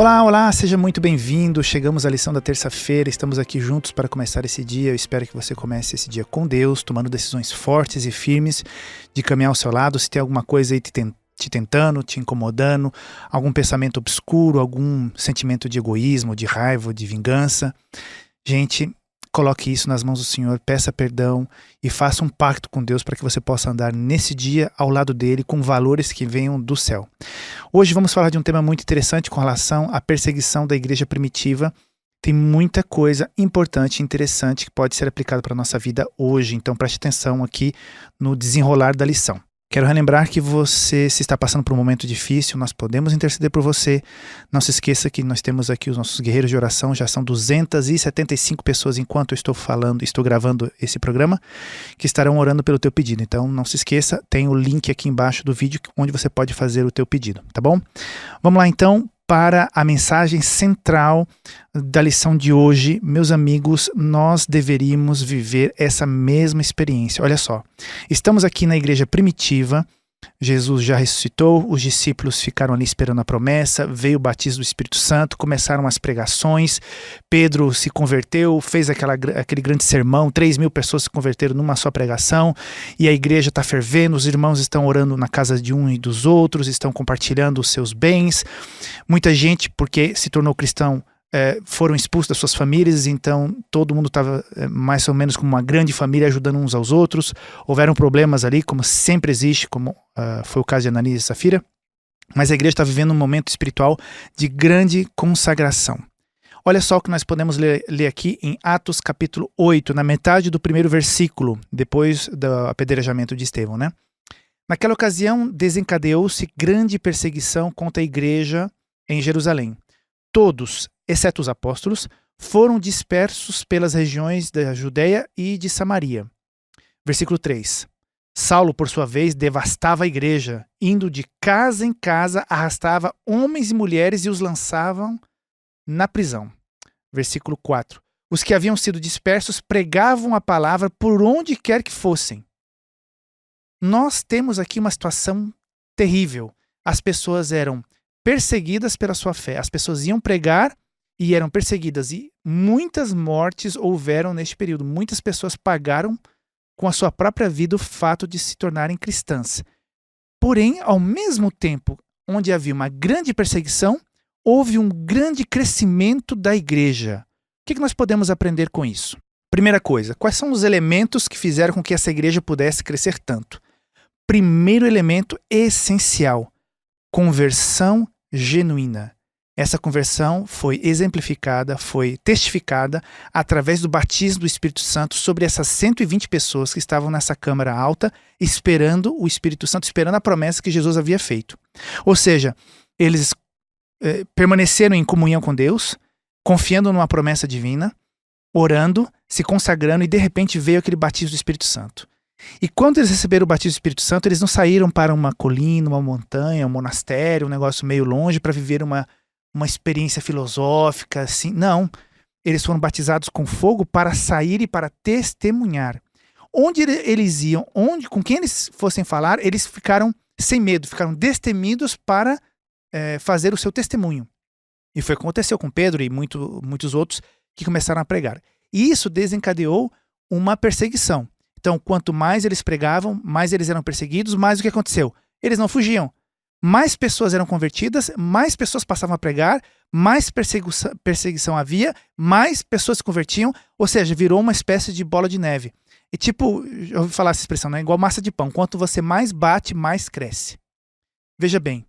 Olá, olá, seja muito bem-vindo. Chegamos à lição da terça-feira, estamos aqui juntos para começar esse dia. Eu espero que você comece esse dia com Deus, tomando decisões fortes e firmes de caminhar ao seu lado. Se tem alguma coisa aí te tentando, te incomodando, algum pensamento obscuro, algum sentimento de egoísmo, de raiva, de vingança, gente, coloque isso nas mãos do Senhor, peça perdão e faça um pacto com Deus para que você possa andar nesse dia ao lado dele com valores que venham do céu. Hoje vamos falar de um tema muito interessante com relação à perseguição da igreja primitiva. Tem muita coisa importante e interessante que pode ser aplicada para a nossa vida hoje, então preste atenção aqui no desenrolar da lição. Quero relembrar que você, se está passando por um momento difícil, nós podemos interceder por você. Não se esqueça que nós temos aqui os nossos guerreiros de oração, já são 275 pessoas enquanto eu estou gravando esse programa, que estarão orando pelo teu pedido. Então não se esqueça, tem o link aqui embaixo do vídeo onde você pode fazer o teu pedido, tá bom? Vamos lá então para a mensagem central da lição de hoje. Meus amigos, nós deveríamos viver essa mesma experiência. Olha só, estamos aqui na igreja primitiva, Jesus já ressuscitou, os discípulos ficaram ali esperando a promessa, veio o batismo do Espírito Santo, começaram as pregações, Pedro se converteu, fez aquele grande sermão, 3.000 pessoas se converteram numa só pregação, e a igreja está fervendo, os irmãos estão orando na casa de um e dos outros, estão compartilhando os seus bens, muita gente, porque se tornou cristão, foram expulsos das suas famílias, então todo mundo estava mais ou menos como uma grande família ajudando uns aos outros. Houveram problemas ali, como sempre existe, como foi o caso de Ananias e Safira, mas a igreja está vivendo um momento espiritual de grande consagração. Olha só o que nós podemos ler aqui em Atos capítulo 8, na metade do primeiro versículo, depois do apedrejamento de Estevão, né? Naquela ocasião desencadeou-se grande perseguição contra a igreja em Jerusalém. Todos, exceto os apóstolos, foram dispersos pelas regiões da Judeia e de Samaria. Versículo 3. Saulo, por sua vez, devastava a igreja, indo de casa em casa, arrastava homens e mulheres e os lançavam na prisão. Versículo 4. Os que haviam sido dispersos pregavam a palavra por onde quer que fossem. Nós temos aqui uma situação terrível. As pessoas eram perseguidas pela sua fé. As pessoas iam pregar e eram perseguidas. E muitas mortes houveram neste período. Muitas pessoas pagaram com a sua própria vida o fato de se tornarem cristãs. Porém, ao mesmo tempo onde havia uma grande perseguição, houve um grande crescimento da igreja. O que nós podemos aprender com isso? Primeira coisa, quais são os elementos que fizeram com que essa igreja pudesse crescer tanto? Primeiro elemento essencial, conversão genuína. Essa conversão foi exemplificada, foi testificada através do batismo do Espírito Santo sobre essas 120 pessoas que estavam nessa câmara alta esperando o Espírito Santo, esperando a promessa que Jesus havia feito. Ou seja, eles permaneceram em comunhão com Deus, confiando numa promessa divina, orando, se consagrando e de repente veio aquele batismo do Espírito Santo. E quando eles receberam o batismo do Espírito Santo, eles não saíram para uma colina, uma montanha, um monastério, um negócio meio longe para viver uma experiência filosófica, assim. Não, eles foram batizados com fogo para sair e para testemunhar. Onde eles iam, com quem eles fossem falar, eles ficaram sem medo, ficaram destemidos para fazer o seu testemunho. E foi o que aconteceu com Pedro e muitos outros que começaram a pregar. E isso desencadeou uma perseguição. Então, quanto mais eles pregavam, mais eles eram perseguidos, mais o que aconteceu? Eles não fugiam. Mais pessoas eram convertidas, mais pessoas passavam a pregar, mais perseguição havia, mais pessoas se convertiam, ou seja, virou uma espécie de bola de neve. E tipo, eu ouvi falar essa expressão, né? Igual massa de pão. Quanto você mais bate, mais cresce. Veja bem,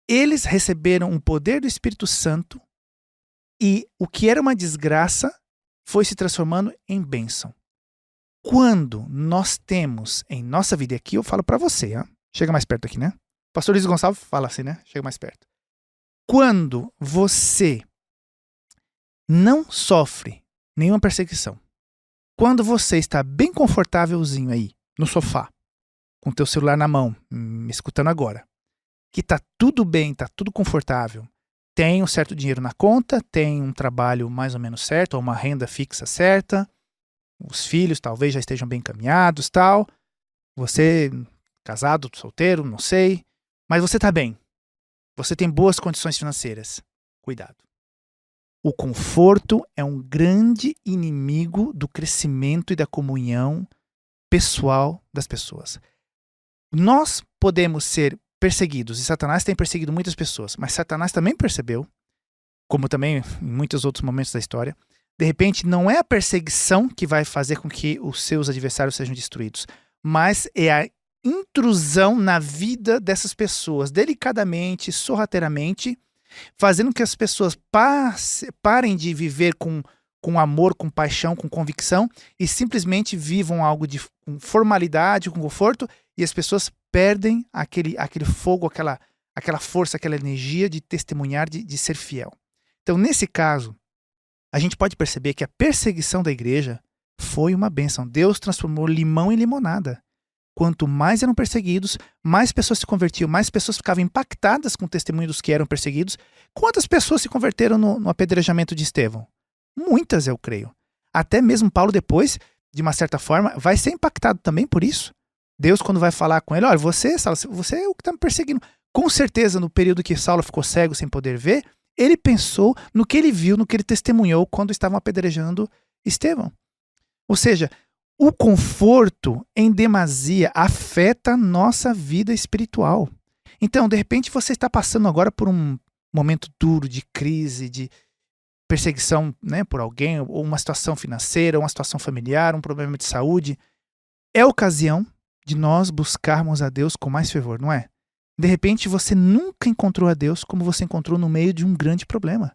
eles receberam o poder do Espírito Santo e o que era uma desgraça foi se transformando em bênção. Quando nós temos em nossa vida, aqui eu falo para você, hein? Chega mais perto aqui, né? O pastor Luiz Gonçalves fala assim, né? Chega mais perto. Quando você não sofre nenhuma perseguição, quando você está bem confortávelzinho aí, no sofá, com o teu celular na mão, me escutando agora, que tá tudo bem, tá tudo confortável, tem um certo dinheiro na conta, tem um trabalho mais ou menos certo, ou uma renda fixa certa, os filhos talvez já estejam bem encaminhados, tal. Você, casado, solteiro, não sei. Mas você está bem. Você tem boas condições financeiras. Cuidado. O conforto é um grande inimigo do crescimento e da comunhão pessoal das pessoas. Nós podemos ser perseguidos, e Satanás tem perseguido muitas pessoas, mas Satanás também percebeu, como também em muitos outros momentos da história, de repente não é a perseguição que vai fazer com que os seus adversários sejam destruídos, mas é a intrusão na vida dessas pessoas, delicadamente, sorrateiramente, fazendo que as pessoas parem de viver com amor, com paixão, com convicção e simplesmente vivam algo com formalidade, com conforto, e as pessoas perdem aquele fogo, aquela força, aquela energia de testemunhar, de ser fiel. Então, nesse caso, a gente pode perceber que a perseguição da igreja foi uma bênção. Deus transformou limão em limonada. Quanto mais eram perseguidos, mais pessoas se convertiam, mais pessoas ficavam impactadas com o testemunho dos que eram perseguidos. Quantas pessoas se converteram no apedrejamento de Estevão? Muitas, eu creio. Até mesmo Paulo depois, de uma certa forma, vai ser impactado também por isso. Deus, quando vai falar com ele, olha, Saulo, você é o que está me perseguindo. Com certeza, no período que Saulo ficou cego sem poder ver, ele pensou no que ele viu, no que ele testemunhou quando estavam apedrejando Estevão. Ou seja, o conforto em demasia afeta a nossa vida espiritual. Então, de repente, você está passando agora por um momento duro de crise, de perseguição, né, por alguém, ou uma situação financeira, uma situação familiar, um problema de saúde. É ocasião de nós buscarmos a Deus com mais fervor, não é? De repente, você nunca encontrou a Deus como você encontrou no meio de um grande problema.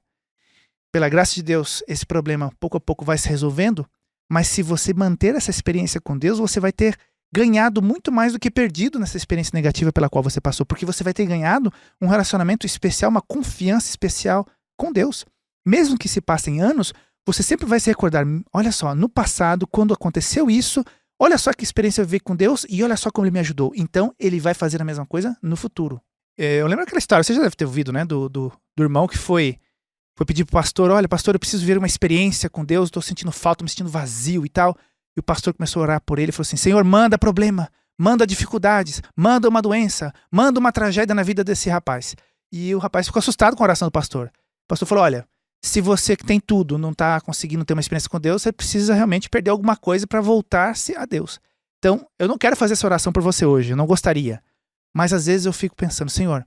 Pela graça de Deus, esse problema pouco a pouco vai se resolvendo, mas se você manter essa experiência com Deus, você vai ter ganhado muito mais do que perdido nessa experiência negativa pela qual você passou, porque você vai ter ganhado um relacionamento especial, uma confiança especial com Deus. Mesmo que se passem anos, você sempre vai se recordar, olha só, no passado, quando aconteceu isso, olha só que experiência eu vivi com Deus e olha só como Ele me ajudou. Então, Ele vai fazer a mesma coisa no futuro. Eu lembro aquela história, você já deve ter ouvido, né, do irmão que foi pedir pro pastor, olha, pastor, eu preciso ver uma experiência com Deus, estou sentindo falta, me sentindo vazio e tal. E o pastor começou a orar por ele e falou assim, Senhor, manda problema, manda dificuldades, manda uma doença, manda uma tragédia na vida desse rapaz. E o rapaz ficou assustado com a oração do pastor. O pastor falou, olha, se você que tem tudo não está conseguindo ter uma experiência com Deus, você precisa realmente perder alguma coisa para voltar-se a Deus. Então, eu não quero fazer essa oração por você hoje, eu não gostaria. Mas às vezes eu fico pensando, Senhor,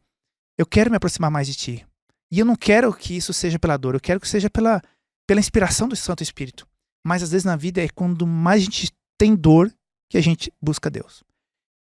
eu quero me aproximar mais de Ti. E eu não quero que isso seja pela dor, eu quero que seja pela inspiração do Santo Espírito. Mas às vezes na vida é quando mais a gente tem dor que a gente busca Deus.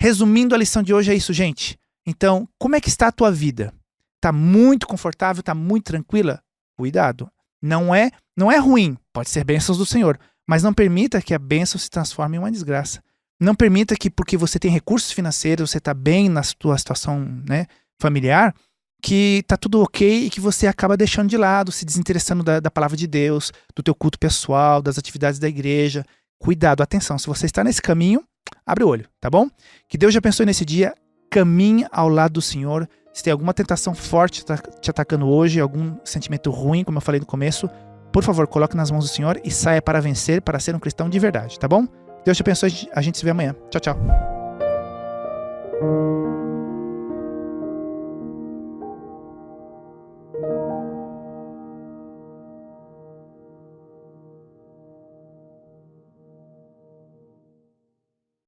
Resumindo, a lição de hoje é isso, gente. Então, como é que está a tua vida? Está muito confortável, está muito tranquila? Cuidado. Não é ruim, pode ser bênçãos do Senhor, mas não permita que a bênção se transforme em uma desgraça. Não permita que porque você tem recursos financeiros, você está bem na sua situação, né, familiar, que tá tudo ok e que você acaba deixando de lado, se desinteressando da palavra de Deus, do teu culto pessoal, das atividades da igreja. Cuidado, atenção, se você está nesse caminho, abre o olho, tá bom? Que Deus te abençoe nesse dia, caminhe ao lado do Senhor. Se tem alguma tentação forte te atacando hoje, algum sentimento ruim, como eu falei no começo, por favor, coloque nas mãos do Senhor e saia para vencer, para ser um cristão de verdade, tá bom? Deus te abençoe, a gente se vê amanhã. Tchau, tchau.